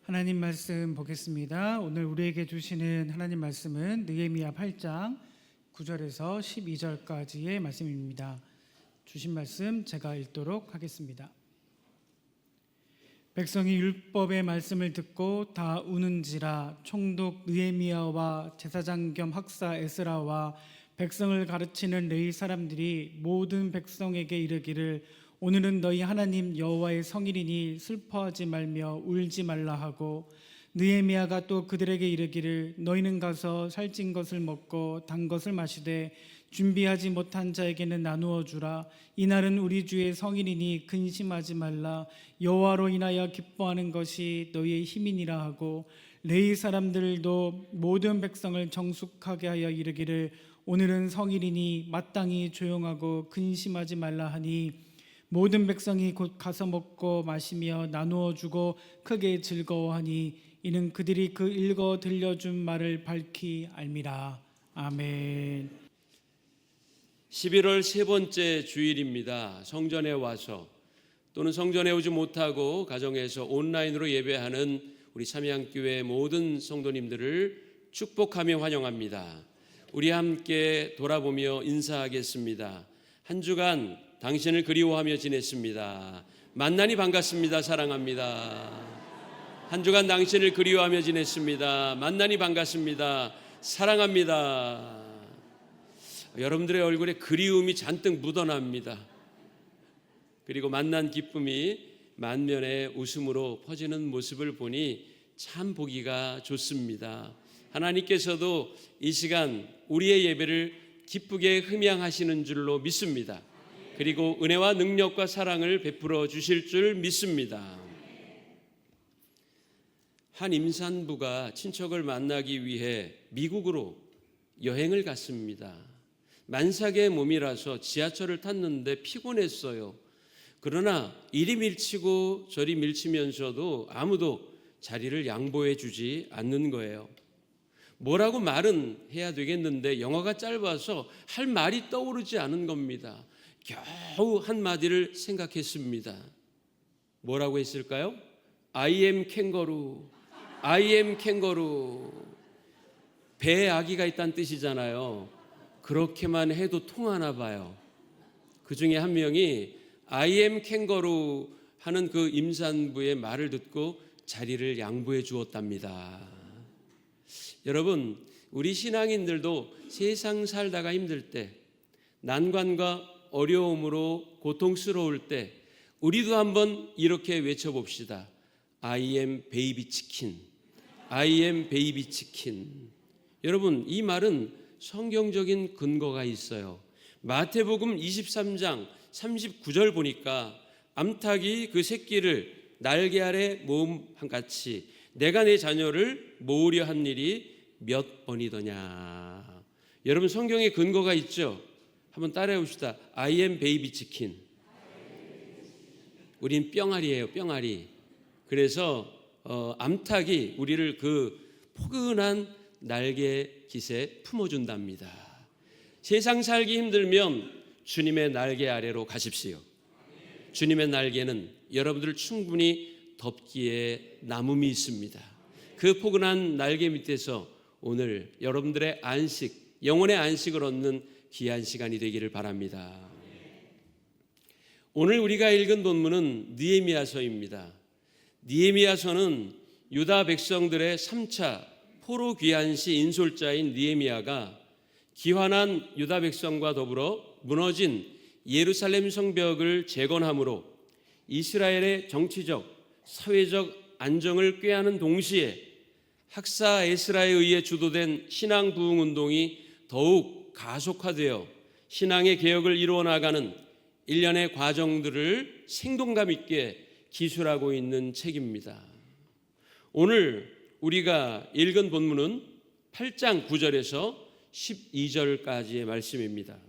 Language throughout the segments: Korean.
하나님 말씀 보겠습니다. 오늘 우리에게 주시는 하나님 말씀은 느헤미야 8장 9절에서 12절까지의 말씀입니다. 주신 말씀 제가 읽도록 하겠습니다. 백성이 율법의 말씀을 듣고 다 우는지라. 총독 느헤미야와 제사장 겸 학사 에스라와 백성을 가르치는 레위 사람들이 모든 백성에게 이르기를 오늘은 너희 하나님 여호와의 성일이니 슬퍼하지 말며 울지 말라 하고, 느헤미야가 또 그들에게 이르기를 너희는 가서 살찐 것을 먹고 단 것을 마시되 준비하지 못한 자에게는 나누어 주라. 이날은 우리 주의 성일이니 근심하지 말라. 여호와로 인하여 기뻐하는 것이 너희의 힘이니라 하고, 레위 사람들도 모든 백성을 정숙하게 하여 이르기를 오늘은 성일이니 마땅히 조용하고 근심하지 말라 하니, 모든 백성이 곧 가서 먹고 마시며 나누어 주고 크게 즐거워하니 이는 그들이 그 읽어 들려준 말을 밝히 알미라. 아멘. 11월 세 번째 주일입니다. 성전에 와서 또는 성전에 오지 못하고 가정에서 온라인으로 예배하는 우리 삼양교회 모든 성도님들을 축복하며 환영합니다. 우리 함께 돌아보며 인사하겠습니다. 한 주간 당신을 그리워하며 지냈습니다. 만나니 반갑습니다. 사랑합니다. 한 주간 당신을 그리워하며 지냈습니다. 만나니 반갑습니다. 사랑합니다. 여러분들의 얼굴에 그리움이 잔뜩 묻어납니다. 그리고 만난 기쁨이 만면의 웃음으로 퍼지는 모습을 보니 참 보기가 좋습니다. 하나님께서도 이 시간 우리의 예배를 기쁘게 흠양하시는 줄로 믿습니다. 그리고 은혜와 능력과 사랑을 베풀어 주실 줄 믿습니다. 한 임산부가 친척을 만나기 위해 미국으로 여행을 갔습니다. 만삭의 몸이라서 지하철을 탔는데 피곤했어요. 그러나 이리 밀치고 저리 밀치면서도 아무도 자리를 양보해 주지 않는 거예요. 뭐라고 말은 해야 되겠는데 영어가 짧아서 할 말이 떠오르지 않은 겁니다. 겨우 한마디를 생각했습니다. 뭐라고 했을까요? I am 캥거루. I am 캥거루. 배에 아기가 있다는 뜻이잖아요. 그렇게만 해도 통하나 봐요. 그 중에 한 명이 I am 캥거루 하는 그 임산부의 말을 듣고 자리를 양보해 주었답니다. 여러분, 우리 신앙인들도 세상 살다가 힘들 때, 난관과 어려움으로 고통스러울 때 우리도 한번 이렇게 외쳐봅시다. I am baby chicken. I am baby chicken. 여러분, 이 말은 성경적인 근거가 있어요. 마태복음 23장 39절 보니까 암탉이 그 새끼를 날개 아래 모음같이 내가 내 자녀를 모으려 한 일이 몇 번이더냐. 여러분, 성경에 근거가 있죠? 한번 따라해 봅시다. I am baby chicken. 우린 뿅아리예요, 뿅아리. 그래서 암탉이 우리를 그 포근한 날개 깃에 품어준답니다. 세상 살기 힘들면 주님의 날개 아래로 가십시오. 주님의 날개는 여러분들을 충분히 덮기에 남음이 있습니다. 그 포근한 날개 밑에서 오늘 여러분들의 안식, 영혼의 안식을 얻는 귀한 시간이 되기를 바랍니다. 오늘 우리가 읽은 본문은 느헤미야서입니다. 느헤미야서는 유다 백성들의 3차 포로 귀환 시 인솔자인 느헤미야가 기환한 유다 백성과 더불어 무너진 예루살렘 성벽을 재건함으로 이스라엘의 정치적, 사회적 안정을 꾀하는 동시에 학사 에스라에 의해 주도된 신앙 부흥 운동이 더욱 가속화되어 신앙의 개혁을 이루어 나가는 일련의 과정들을 생동감 있게 기술하고 있는 책입니다. 오늘 우리가 읽은 본문은 8장 9절에서 12절까지의 말씀입니다.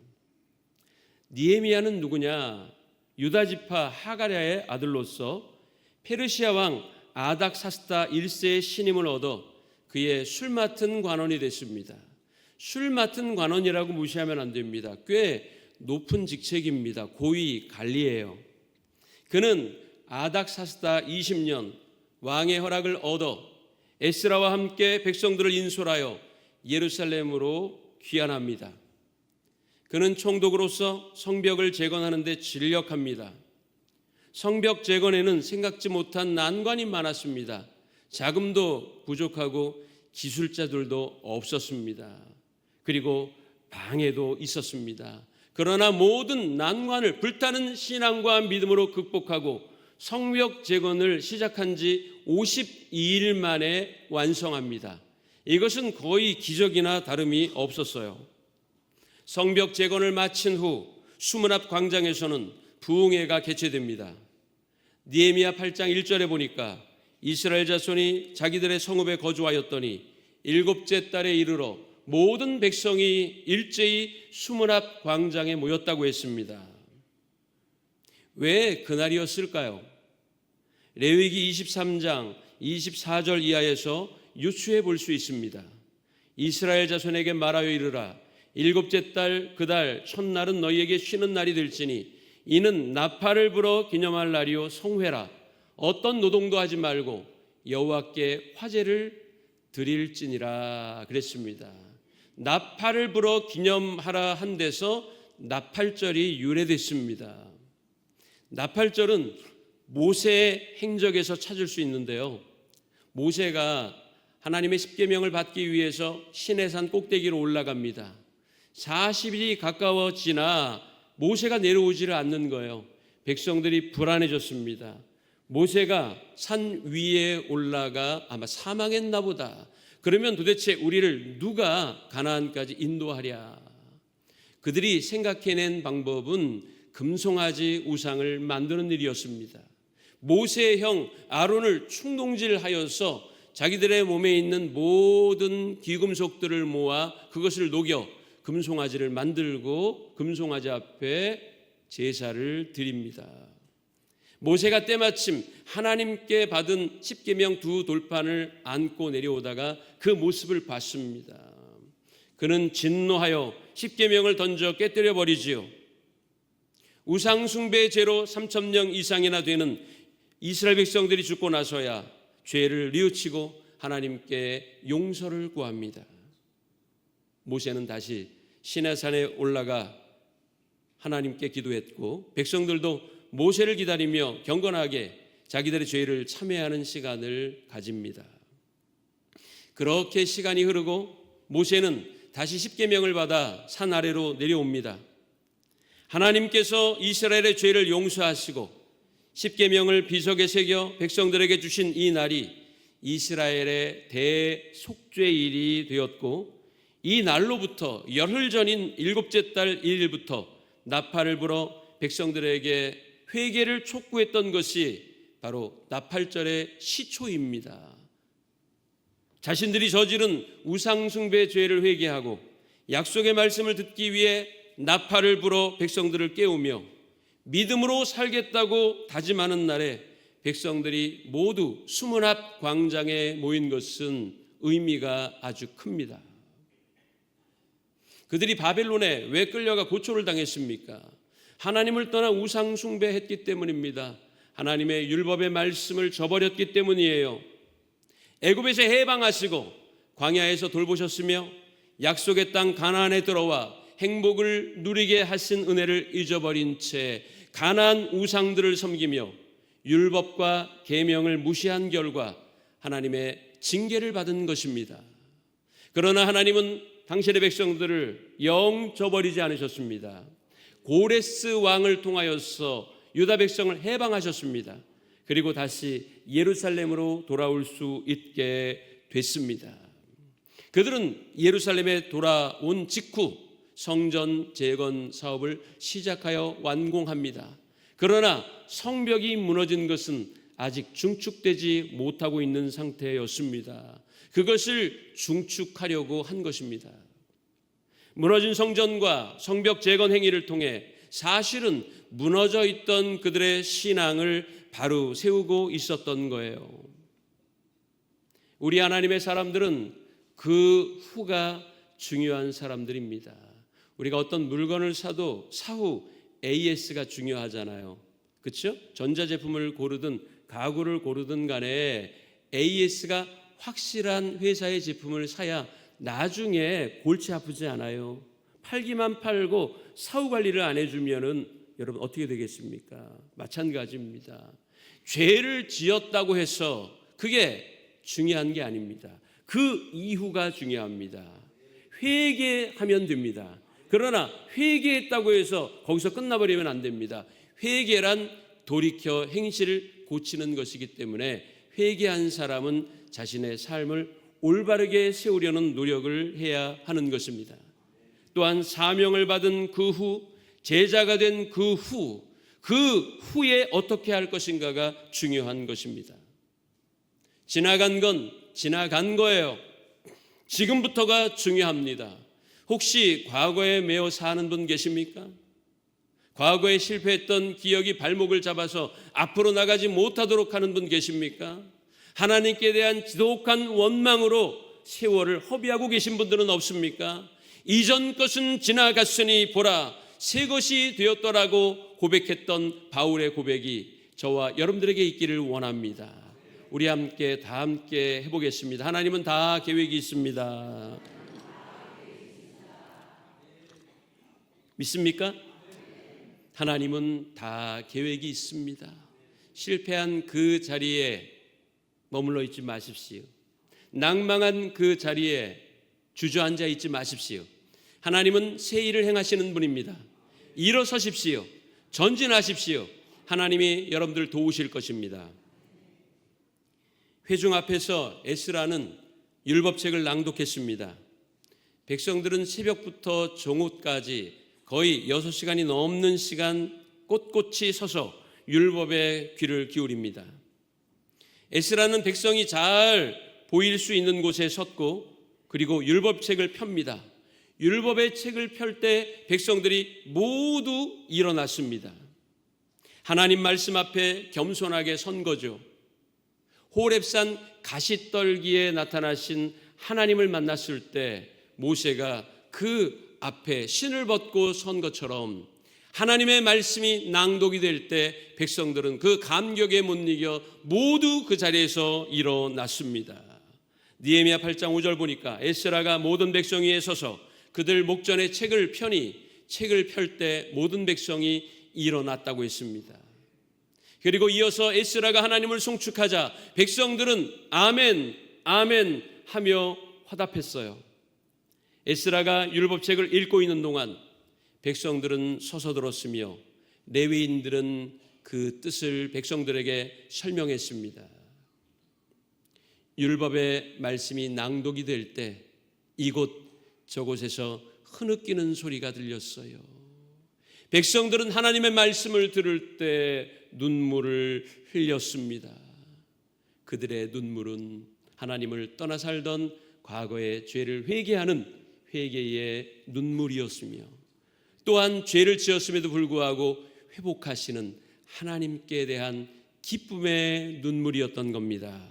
느헤미야는 누구냐? 유다 지파 하가랴의 아들로서 페르시아 왕 아닥사스다 1세의 신임을 얻어 그의 술 맡은 관원이 됐습니다. 술 맡은 관원이라고 무시하면 안 됩니다. 꽤 높은 직책입니다. 고위 관리예요. 그는 아닥사스다 20년 왕의 허락을 얻어 에스라와 함께 백성들을 인솔하여 예루살렘으로 귀환합니다. 그는 총독으로서 성벽을 재건하는 데 진력합니다. 성벽 재건에는 생각지 못한 난관이 많았습니다. 자금도 부족하고 기술자들도 없었습니다. 그리고 방해도 있었습니다. 그러나 모든 난관을 불타는 신앙과 믿음으로 극복하고 성벽 재건을 시작한 지 52일 만에 완성합니다. 이것은 거의 기적이나 다름이 없었어요. 성벽 재건을 마친 후 수문 앞 광장에서는 부흥회가 개최됩니다. 느헤미야 8장 1절에 보니까 이스라엘 자손이 자기들의 성읍에 거주하였더니 일곱째 달에 이르러 모든 백성이 일제히 수문 앞 광장에 모였다고 했습니다. 왜 그날이었을까요? 레위기 23장 24절 이하에서 유추해 볼 수 있습니다. 이스라엘 자손에게 말하여 이르라. 일곱째 달 그 달 첫날은 너희에게 쉬는 날이 될지니 이는 나팔을 불어 기념할 날이요 성회라. 어떤 노동도 하지 말고 여호와께 화제를 드릴지니라 그랬습니다. 나팔을 불어 기념하라 한 데서 나팔절이 유래됐습니다. 나팔절은 모세의 행적에서 찾을 수 있는데요. 모세가 하나님의 십계명을 받기 위해서 시내산 꼭대기로 올라갑니다. 40일이 가까워지나 모세가 내려오지를 않는 거예요. 백성들이 불안해졌습니다. 모세가 산 위에 올라가 아마 사망했나 보다. 그러면 도대체 우리를 누가 가나안까지 인도하랴? 그들이 생각해낸 방법은 금송아지 우상을 만드는 일이었습니다. 모세의 형 아론을 충동질하여서 자기들의 몸에 있는 모든 귀금속들을 모아 그것을 녹여 금송아지를 만들고 금송아지 앞에 제사를 드립니다. 모세가 때마침 하나님께 받은 십계명 두 돌판을 안고 내려오다가 그 모습을 봤습니다. 그는 진노하여 십계명을 던져 깨뜨려 버리지요. 우상 숭배 죄로 3,000명 이상이나 되는 이스라엘 백성들이 죽고 나서야 죄를 뉘우치고 하나님께 용서를 구합니다. 모세는 다시 시내산에 올라가 하나님께 기도했고 백성들도 모세를 기다리며 경건하게 자기들의 죄를 참회하는 시간을 가집니다. 그렇게 시간이 흐르고 모세는 다시 십계명을 받아 산 아래로 내려옵니다. 하나님께서 이스라엘의 죄를 용서하시고 십계명을 비석에 새겨 백성들에게 주신 이 날이 이스라엘의 대속죄일이 되었고 이 날로부터 열흘 전인 일곱째 달 1일부터 나팔을 불어 백성들에게 회개를 촉구했던 것이 바로 나팔절의 시초입니다. 자신들이 저지른 우상숭배 죄를 회개하고 약속의 말씀을 듣기 위해 나팔을 불어 백성들을 깨우며 믿음으로 살겠다고 다짐하는 날에 백성들이 모두 수문 앞 광장에 모인 것은 의미가 아주 큽니다. 그들이 바벨론에 왜 끌려가 고초를 당했습니까? 하나님을 떠나 우상 숭배했기 때문입니다. 하나님의 율법의 말씀을 저버렸기 때문이에요. 애굽에서 해방하시고 광야에서 돌보셨으며 약속의 땅 가나안에 들어와 행복을 누리게 하신 은혜를 잊어버린 채 가나안 우상들을 섬기며 율법과 계명을 무시한 결과 하나님의 징계를 받은 것입니다. 그러나 하나님은 당신의 백성들을 영 저버리지 않으셨습니다. 고레스 왕을 통하여서 유다 백성을 해방하셨습니다. 그리고 다시 예루살렘으로 돌아올 수 있게 됐습니다. 그들은 예루살렘에 돌아온 직후 성전 재건 사업을 시작하여 완공합니다. 그러나 성벽이 무너진 것은 아직 중축되지 못하고 있는 상태였습니다. 그것을 중축하려고 한 것입니다. 무너진 성전과 성벽 재건 행위를 통해 사실은 무너져 있던 그들의 신앙을 바로 세우고 있었던 거예요. 우리 하나님의 사람들은 그 후가 중요한 사람들입니다. 우리가 어떤 물건을 사도 사후 AS가 중요하잖아요. 그렇죠? 전자제품을 고르든 가구를 고르든 간에 AS가 확실한 회사의 제품을 사야 나중에 골치 아프지 않아요. 팔기만 팔고 사후 관리를 안 해주면은 여러분 어떻게 되겠습니까? 마찬가지입니다. 죄를 지었다고 해서 그게 중요한 게 아닙니다. 그 이후가 중요합니다. 회개하면 됩니다. 그러나 회개했다고 해서 거기서 끝나버리면 안 됩니다. 회개란 돌이켜 행실을 고치는 것이기 때문에 회개한 사람은 자신의 삶을 올바르게 세우려는 노력을 해야 하는 것입니다. 또한 사명을 받은 그 후, 제자가 된 그 후에 어떻게 할 것인가가 중요한 것입니다. 지나간 건 지나간 거예요. 지금부터가 중요합니다. 혹시 과거에 매여 사는 분 계십니까? 과거에 실패했던 기억이 발목을 잡아서 앞으로 나가지 못하도록 하는 분 계십니까? 하나님께 대한 지독한 원망으로 세월을 허비하고 계신 분들은 없습니까? 이전 것은 지나갔으니 보라 새 것이 되었더라고 고백했던 바울의 고백이 저와 여러분들에게 있기를 원합니다. 우리 다 함께 해보겠습니다. 하나님은 다 계획이 있습니다. 믿습니까? 하나님은 다 계획이 있습니다. 실패한 그 자리에 머물러 있지 마십시오. 낭망한 그 자리에 주저앉아 있지 마십시오. 하나님은 새 일을 행하시는 분입니다. 일어서십시오. 전진하십시오. 하나님이 여러분들 도우실 것입니다. 회중 앞에서 에스라는 율법책을 낭독했습니다. 백성들은 새벽부터 정오까지 거의 6시간이 넘는 시간 꼿꼿이 서서 율법에 귀를 기울입니다. 에스라는 백성이 잘 보일 수 있는 곳에 섰고 그리고 율법책을 펴니다. 율법의 책을 펼 때 백성들이 모두 일어났습니다. 하나님 말씀 앞에 겸손하게 선 거죠. 호렙산 가시떨기에 나타나신 하나님을 만났을 때 모세가 그 앞에 신을 벗고 선 것처럼 하나님의 말씀이 낭독이 될 때 백성들은 그 감격에 못 이겨 모두 그 자리에서 일어났습니다. 느헤미야 8장 5절 보니까 에스라가 모든 백성 위에 서서 그들 목전에 책을 펴니 책을 펼 때 모든 백성이 일어났다고 했습니다. 그리고 이어서 에스라가 하나님을 송축하자 백성들은 아멘 아멘 하며 화답했어요. 에스라가 율법책을 읽고 있는 동안 백성들은 서서 들었으며 레위인들은 그 뜻을 백성들에게 설명했습니다. 율법의 말씀이 낭독이 될 때 이곳 저곳에서 흐느끼는 소리가 들렸어요. 백성들은 하나님의 말씀을 들을 때 눈물을 흘렸습니다. 그들의 눈물은 하나님을 떠나 살던 과거의 죄를 회개하는 회개의 눈물이었으며 또한 죄를 지었음에도 불구하고 회복하시는 하나님께 대한 기쁨의 눈물이었던 겁니다.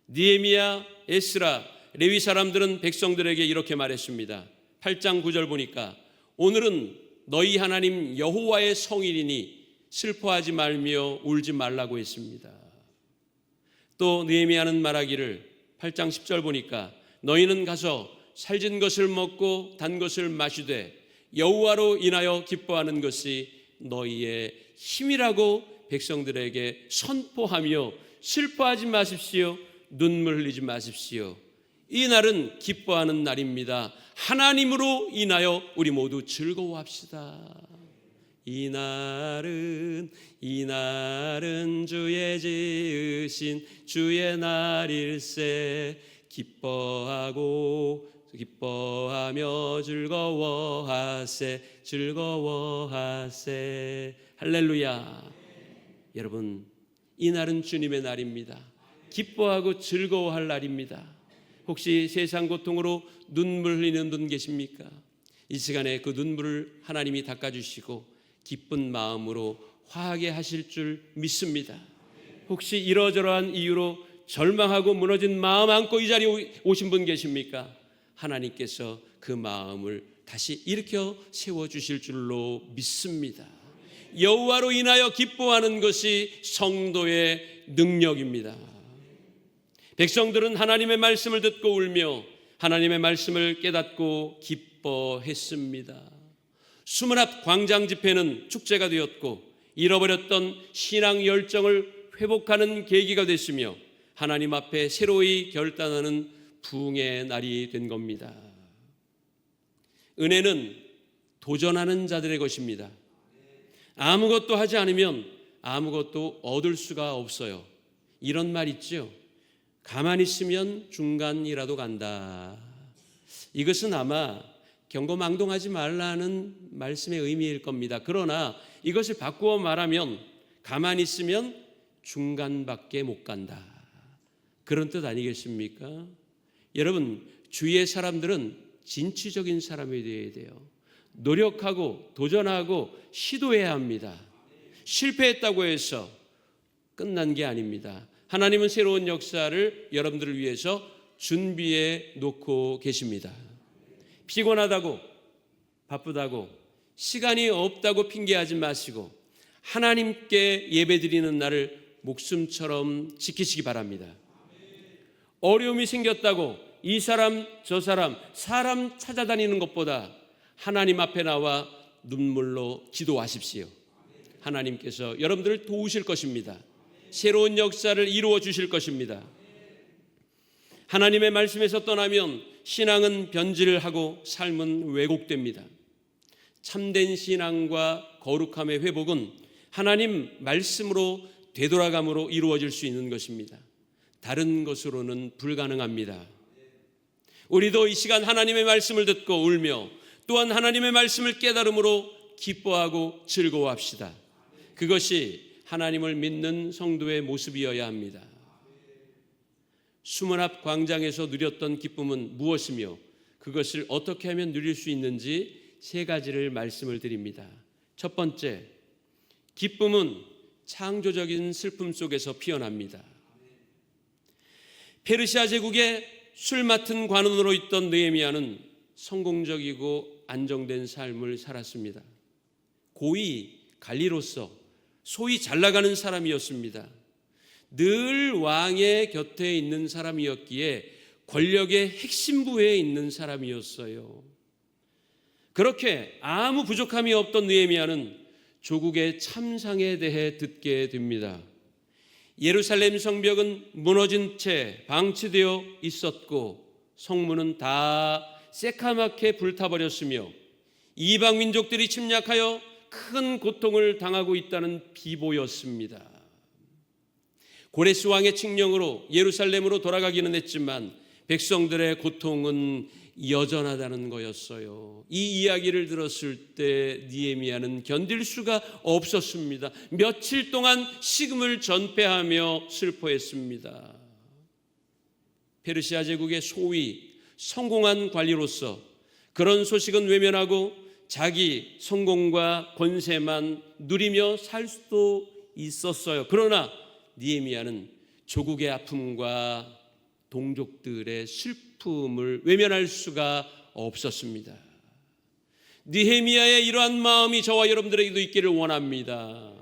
느헤미야, 에스라, 레위 사람들은 백성들에게 이렇게 말했습니다. 8장 9절 보니까 오늘은 너희 하나님 여호와의 성일이니 슬퍼하지 말며 울지 말라고 했습니다. 또 느헤미야는 말하기를 8장 10절 보니까 너희는 가서 살진 것을 먹고 단 것을 마시되 여호와로 인하여 기뻐하는 것이 너희의 힘이라고 백성들에게 선포하며 슬퍼하지 마십시오. 눈물 흘리지 마십시오. 이 날은 기뻐하는 날입니다. 하나님으로 인하여 우리 모두 즐거워합시다. 이 날은 주의 지으신 주의 날일세. 기뻐하며 즐거워하세. 할렐루야. 여러분, 이 날은 주님의 날입니다. 기뻐하고 즐거워할 날입니다. 혹시 세상 고통으로 눈물 흘리는 분 계십니까? 이 시간에 그 눈물을 하나님이 닦아주시고 기쁜 마음으로 화하게 하실 줄 믿습니다. 혹시 이러저러한 이유로 절망하고 무너진 마음 안고 이 자리에 오신 분 계십니까? 하나님께서 그 마음을 다시 일으켜 세워주실 줄로 믿습니다. 여호와로 인하여 기뻐하는 것이 성도의 능력입니다. 백성들은 하나님의 말씀을 듣고 울며 하나님의 말씀을 깨닫고 기뻐했습니다. 수문 앞 광장 집회는 축제가 되었고 잃어버렸던 신앙 열정을 회복하는 계기가 됐으며 하나님 앞에 새로이 결단하는 부흥의 날이 된 겁니다. 은혜는 도전하는 자들의 것입니다. 아무것도 하지 않으면 아무것도 얻을 수가 없어요. 이런 말 있죠. 가만히 있으면 중간이라도 간다. 이것은 아마 경거망동하지 말라는 말씀의 의미일 겁니다. 그러나 이것을 바꾸어 말하면 가만히 있으면 중간밖에 못 간다. 그런 뜻 아니겠습니까? 여러분, 주위의 사람들은 진취적인 사람이 되어야 돼요. 노력하고 도전하고 시도해야 합니다. 실패했다고 해서 끝난 게 아닙니다. 하나님은 새로운 역사를 여러분들을 위해서 준비해 놓고 계십니다. 피곤하다고 바쁘다고 시간이 없다고 핑계하지 마시고 하나님께 예배드리는 날을 목숨처럼 지키시기 바랍니다. 어려움이 생겼다고 이 사람 저 사람 찾아다니는 것보다 하나님 앞에 나와 눈물로 기도하십시오. 하나님께서 여러분들을 도우실 것입니다. 새로운 역사를 이루어 주실 것입니다. 하나님의 말씀에서 떠나면 신앙은 변질하고 삶은 왜곡됩니다. 참된 신앙과 거룩함의 회복은 하나님 말씀으로 되돌아감으로 이루어질 수 있는 것입니다. 다른 것으로는 불가능합니다. 우리도 이 시간 하나님의 말씀을 듣고 울며 또한 하나님의 말씀을 깨달음으로 기뻐하고 즐거워합시다. 그것이 하나님을 믿는 성도의 모습이어야 합니다. 수문 앞 광장에서 누렸던 기쁨은 무엇이며 그것을 어떻게 하면 누릴 수 있는지 세 가지를 말씀을 드립니다. 첫 번째, 기쁨은 창조적인 슬픔 속에서 피어납니다. 페르시아 제국의 술 맡은 관원으로 있던 느헤미야는 성공적이고 안정된 삶을 살았습니다. 고위 관리로서 소위 잘 나가는 사람이었습니다. 늘 왕의 곁에 있는 사람이었기에 권력의 핵심 부에 있는 사람이었어요. 그렇게 아무 부족함이 없던 느헤미야는 조국의 참상에 대해 듣게 됩니다. 예루살렘 성벽은 무너진 채 방치되어 있었고 성문은 다 새카맣게 불타버렸으며 이방 민족들이 침략하여 큰 고통을 당하고 있다는 비보였습니다. 고레스 왕의 칙령으로 예루살렘으로 돌아가기는 했지만 백성들의 고통은 여전하다는 거였어요. 이 이야기를 들었을 때 느헤미야는 견딜 수가 없었습니다. 며칠 동안 식음을 전폐하며 슬퍼했습니다. 페르시아 제국의 소위 성공한 관리로서 그런 소식은 외면하고 자기 성공과 권세만 누리며 살 수도 있었어요. 그러나 느헤미야는 조국의 아픔과 동족들의 슬픔을 외면할 수가 없었습니다. 느헤미야의 이러한 마음이 저와 여러분들에게도 있기를 원합니다.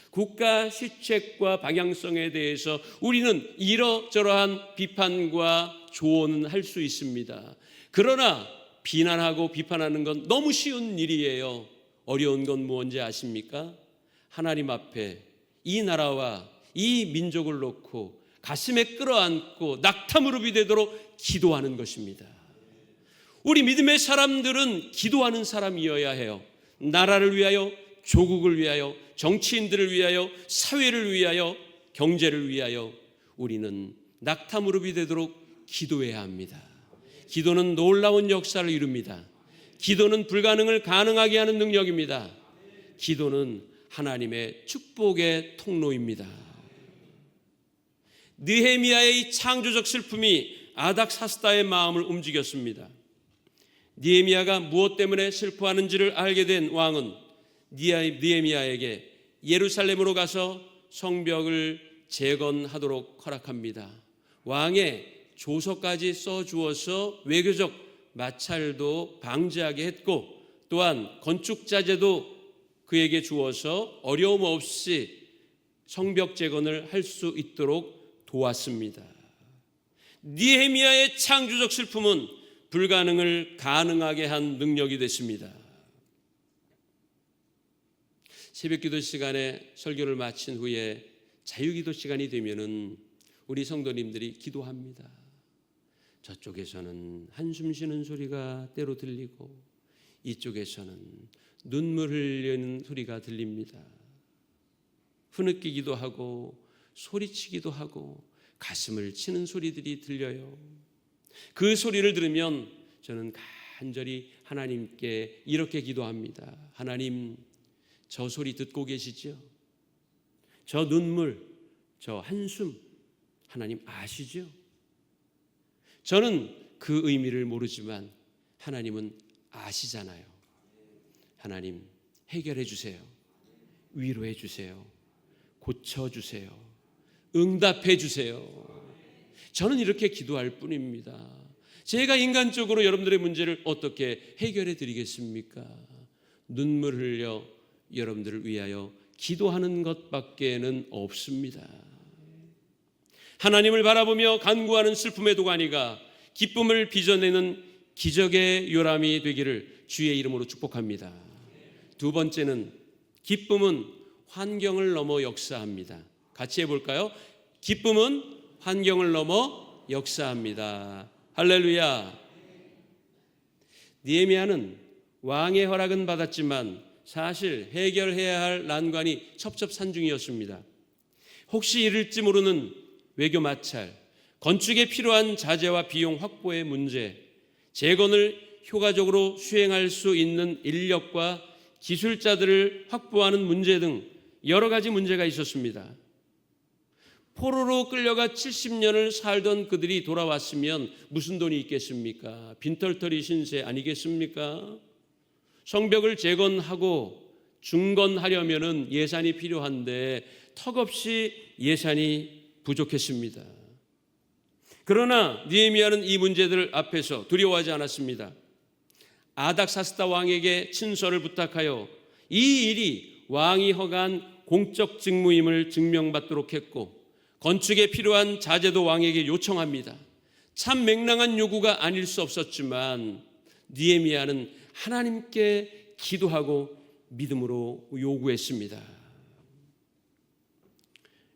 국가 실책과 방향성에 대해서 우리는 이러저러한 비판과 조언은 할 수 있습니다. 그러나 비난하고 비판하는 건 너무 쉬운 일이에요. 어려운 건 뭔지 아십니까? 하나님 앞에 이 나라와 이 민족을 놓고 가슴에 끌어안고 낙타무릎이 되도록 기도하는 것입니다. 우리 믿음의 사람들은 기도하는 사람이어야 해요. 나라를 위하여, 조국을 위하여, 정치인들을 위하여, 사회를 위하여, 경제를 위하여 우리는 낙타무릎이 되도록 기도해야 합니다. 기도는 놀라운 역사를 이룹니다. 기도는 불가능을 가능하게 하는 능력입니다. 기도는 하나님의 축복의 통로입니다. 느헤미야의 이 창조적 슬픔이 아닥사스다의 마음을 움직였습니다. 느헤미야가 무엇 때문에 슬퍼하는지를 알게 된 왕은 느헤미야에게 예루살렘으로 가서 성벽을 재건하도록 허락합니다. 왕의 조서까지 써주어서 외교적 마찰도 방지하게 했고 또한 건축자재도 그에게 주어서 어려움 없이 성벽 재건을 할 수 있도록 도왔습니다. 느헤미야의 창조적 슬픔은 불가능을 가능하게 한 능력이 됐습니다. 새벽기도 시간에 설교를 마친 후에 자유기도 시간이 되면은 우리 성도님들이 기도합니다. 저쪽에서는 한숨 쉬는 소리가 때로 들리고 이쪽에서는 눈물 흘리는 소리가 들립니다. 흐느끼기도 하고 소리치기도 하고 가슴을 치는 소리들이 들려요. 그 소리를 들으면 저는 간절히 하나님께 이렇게 기도합니다. 하나님, 저 소리 듣고 계시죠? 저 눈물, 저 한숨 하나님 아시죠? 저는 그 의미를 모르지만 하나님은 아시잖아요. 하나님 해결해 주세요. 위로해 주세요. 고쳐 주세요. 응답해 주세요. 저는 이렇게 기도할 뿐입니다. 제가 인간적으로 여러분들의 문제를 어떻게 해결해 드리겠습니까? 눈물 흘려 여러분들을 위하여 기도하는 것밖에는 없습니다. 하나님을 바라보며 간구하는 슬픔의 도가니가 기쁨을 빚어내는 기적의 요람이 되기를 주의 이름으로 축복합니다. 두 번째는 기쁨은 환경을 넘어 역사합니다. 같이 해볼까요? 기쁨은 환경을 넘어 역사합니다. 할렐루야. 느헤미야는 왕의 허락은 받았지만 사실 해결해야 할 난관이 첩첩산중이었습니다. 혹시 이를지 모르는 외교 마찰, 건축에 필요한 자재와 비용 확보의 문제, 재건을 효과적으로 수행할 수 있는 인력과 기술자들을 확보하는 문제 등 여러 가지 문제가 있었습니다. 포로로 끌려가 70년을 살던 그들이 돌아왔으면 무슨 돈이 있겠습니까? 빈털터리 신세 아니겠습니까? 성벽을 재건하고 중건하려면 예산이 필요한데 턱없이 예산이 부족했습니다. 그러나 느헤미야는 이 문제들 앞에서 두려워하지 않았습니다. 아닥사스다 왕에게 친서를 부탁하여 이 일이 왕이 허가한 공적 직무임을 증명받도록 했고 건축에 필요한 자재도 왕에게 요청합니다. 참 맹랑한 요구가 아닐 수 없었지만 느헤미야는 하나님께 기도하고 믿음으로 요구했습니다.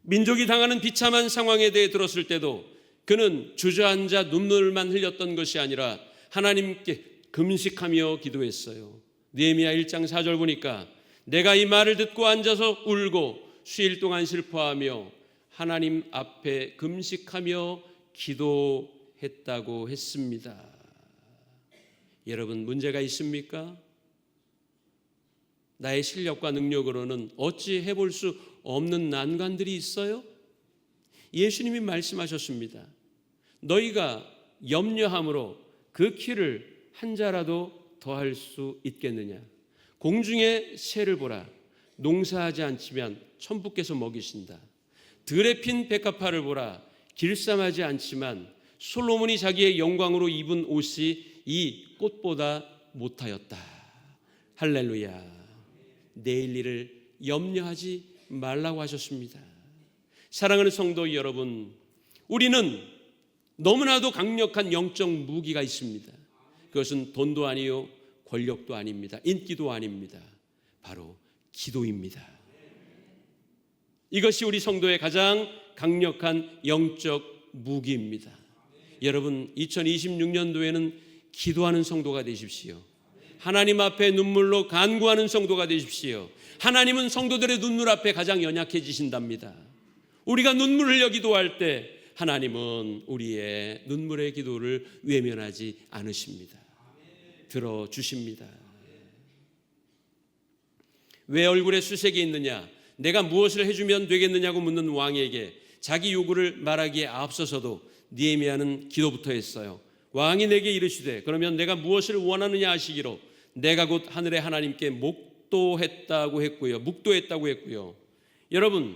민족이 당하는 비참한 상황에 대해 들었을 때도 그는 주저앉아 눈물만 흘렸던 것이 아니라 하나님께 금식하며 기도했어요. 느헤미야 1장 4절 보니까 내가 이 말을 듣고 앉아서 울고 수일 동안 슬퍼하며 하나님 앞에 금식하며 기도했다고 했습니다. 여러분, 문제가 있습니까? 나의 실력과 능력으로는 어찌 해볼 수 없는 난관들이 있어요? 예수님이 말씀하셨습니다. 너희가 염려함으로 그 키를 한 자라도 더할 수 있겠느냐? 공중의 새를 보라. 농사하지 않지만 천부께서 먹이신다. 들에 핀 백합화를 보라. 길쌈하지 않지만 솔로몬이 자기의 영광으로 입은 옷이 이 꽃보다 못하였다. 할렐루야. 내일 일을 염려하지 말라고 하셨습니다. 사랑하는 성도 여러분, 우리는 너무나도 강력한 영적 무기가 있습니다. 그것은 돈도 아니요 권력도 아닙니다. 인기도 아닙니다. 바로 기도입니다. 이것이 우리 성도의 가장 강력한 영적 무기입니다. 여러분, 2026년도에는 기도하는 성도가 되십시오. 하나님 앞에 눈물로 간구하는 성도가 되십시오. 하나님은 성도들의 눈물 앞에 가장 연약해지신답니다. 우리가 눈물을 흘려 기도할 때 하나님은 우리의 눈물의 기도를 외면하지 않으십니다. 들어주십니다. 왜 얼굴에 수색이 있느냐? 내가 무엇을 해주면 되겠느냐고 묻는 왕에게 자기 요구를 말하기에 앞서서도 느헤미야는 기도부터 했어요. 왕이 내게 이르시되 그러면 내가 무엇을 원하느냐 하시기로 내가 곧 하늘의 하나님께 묵도했다고 했고요. 여러분,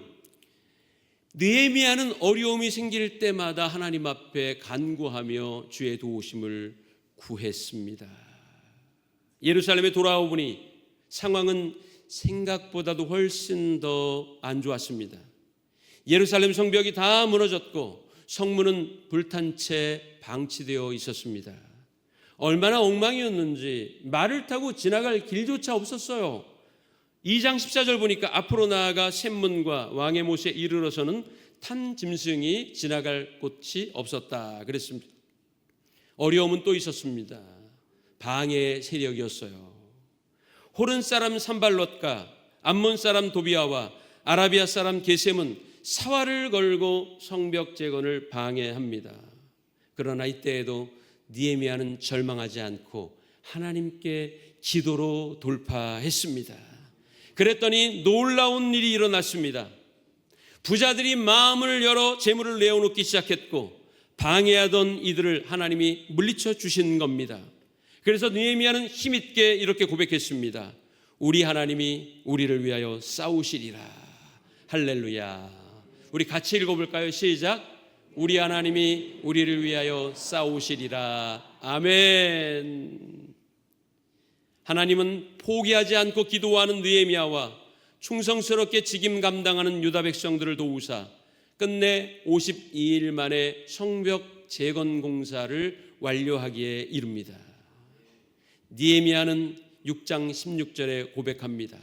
느헤미야는 어려움이 생길 때마다 하나님 앞에 간구하며 주의 도우심을 구했습니다. 예루살렘에 돌아오보니 상황은 생각보다도 훨씬 더 안 좋았습니다. 예루살렘 성벽이 다 무너졌고 성문은 불탄 채 방치되어 있었습니다. 얼마나 엉망이었는지 말을 타고 지나갈 길조차 없었어요. 2장 14절 보니까 앞으로 나아가 샘문과 왕의 못에 이르러서는 탄 짐승이 지나갈 곳이 없었다 그랬습니다. 어려움은 또 있었습니다. 방해 세력이었어요. 호른 사람 산발롯과 암몬 사람 도비아와 아라비아 사람 게셈은 사활을 걸고 성벽 재건을 방해합니다. 그러나 이때에도 느헤미야는 절망하지 않고 하나님께 기도로 돌파했습니다. 그랬더니 놀라운 일이 일어났습니다. 부자들이 마음을 열어 재물을 내어놓기 시작했고 방해하던 이들을 하나님이 물리쳐 주신 겁니다. 그래서 느헤미야는 힘있게 이렇게 고백했습니다. 우리 하나님이 우리를 위하여 싸우시리라. 할렐루야. 우리 같이 읽어볼까요? 시작. 우리 하나님이 우리를 위하여 싸우시리라. 아멘. 하나님은 포기하지 않고 기도하는 느헤미야와 충성스럽게 직임 감당하는 유다 백성들을 도우사 끝내 52일 만에 성벽 재건 공사를 완료하기에 이릅니다. 느헤미야는 6장 16절에 고백합니다.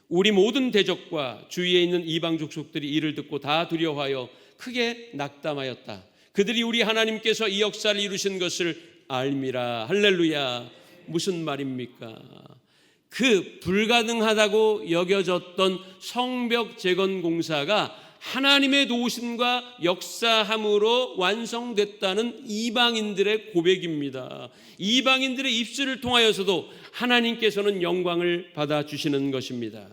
우리 모든 대적과 주위에 있는 이방 족속들이 이를 듣고 다 두려워하여 크게 낙담하였다. 그들이 우리 하나님께서 이 역사를 이루신 것을 알미라. 할렐루야. 무슨 말입니까? 그 불가능하다고 여겨졌던 성벽 재건 공사가 하나님의 도우심과 역사함으로 완성됐다는 이방인들의 고백입니다. 이방인들의 입술을 통하여서도 하나님께서는 영광을 받아주시는 것입니다.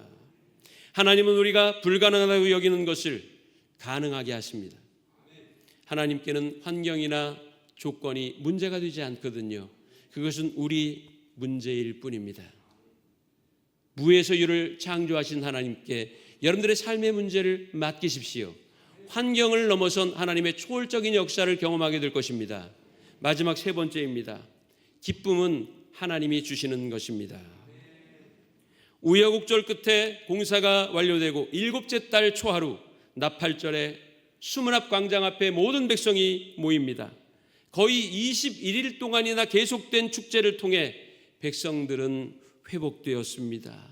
하나님은 우리가 불가능하다고 여기는 것을 가능하게 하십니다. 하나님께는 환경이나 조건이 문제가 되지 않거든요. 그것은 우리 문제일 뿐입니다. 무에서 유를 창조하신 하나님께 여러분들의 삶의 문제를 맡기십시오. 환경을 넘어선 하나님의 초월적인 역사를 경험하게 될 것입니다. 마지막 세 번째입니다. 기쁨은 하나님이 주시는 것입니다. 우여곡절 끝에 공사가 완료되고 7째 달 초하루 나팔절에 수문 앞 광장 앞에 모든 백성이 모입니다. 거의 21일 동안이나 계속된 축제를 통해 백성들은 회복되었습니다.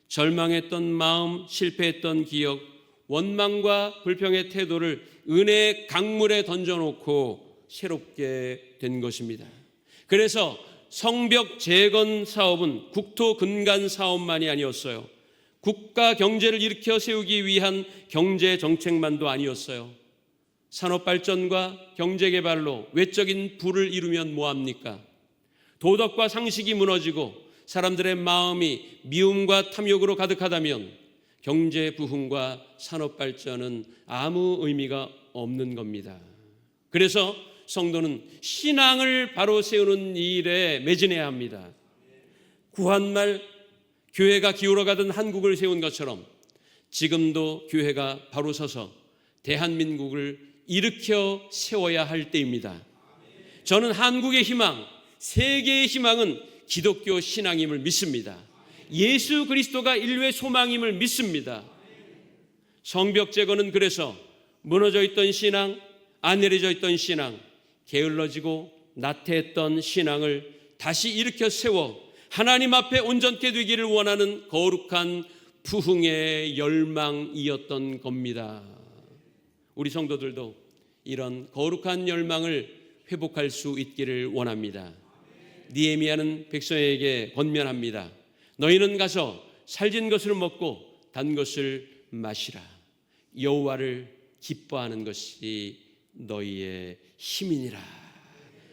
절망했던 마음, 실패했던 기억, 원망과 불평의 태도를 은혜의 강물에 던져놓고 새롭게 된 것입니다. 그래서 성벽 재건 사업은 국토 근간 사업만이 아니었어요. 국가 경제를 일으켜 세우기 위한 경제 정책만도 아니었어요. 산업 발전과 경제 개발로 외적인 부를 이루면 뭐합니까? 도덕과 상식이 무너지고 사람들의 마음이 미움과 탐욕으로 가득하다면 경제 부흥과 산업 발전은 아무 의미가 없는 겁니다. 그래서 성도는 신앙을 바로 세우는 일에 매진해야 합니다. 구한말 교회가 기울어가던 한국을 세운 것처럼 지금도 교회가 바로 서서 대한민국을 일으켜 세워야 할 때입니다. 저는 한국의 희망, 세계의 희망은 기독교 신앙임을 믿습니다. 예수 그리스도가 인류의 소망임을 믿습니다. 성벽 재건은 그래서 무너져 있던 신앙, 안 내려져 있던 신앙, 게을러지고 나태했던 신앙을 다시 일으켜 세워 하나님 앞에 온전케 되기를 원하는 거룩한 부흥의 열망이었던 겁니다. 우리 성도들도 이런 거룩한 열망을 회복할 수 있기를 원합니다. 느헤미야는 백성에게 권면합니다. 너희는 가서 살진 것을 먹고 단 것을 마시라. 여호와를 기뻐하는 것이 너희의 힘이니라.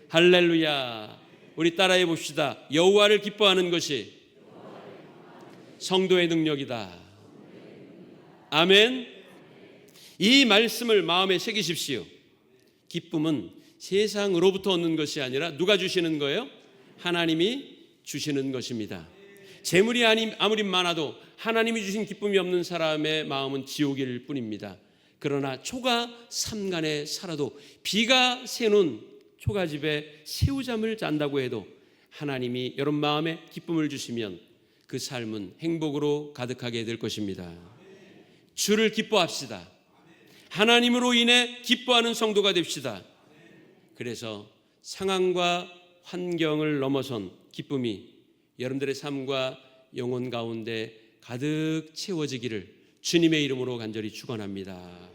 할렐루야. 우리 따라해 봅시다. 여호와를 기뻐하는 것이 성도의 능력이다. 아멘. 이 말씀을 마음에 새기십시오. 기쁨은 세상으로부터 얻는 것이 아니라 누가 주시는 거예요? 하나님이 주시는 것입니다. 재물이 아무리 많아도 하나님이 주신 기쁨이 없는 사람의 마음은 지옥일 뿐입니다. 그러나 초가 삼간에 살아도 비가 새는 초가집에 새우잠을 잔다고 해도 하나님이 여러분 마음에 기쁨을 주시면 그 삶은 행복으로 가득하게 될 것입니다. 주를 기뻐합시다. 하나님으로 인해 기뻐하는 성도가 됩시다. 그래서 상황과 환경을 넘어선 기쁨이 여러분들의 삶과 영혼 가운데 가득 채워지기를 주님의 이름으로 간절히 축원합니다.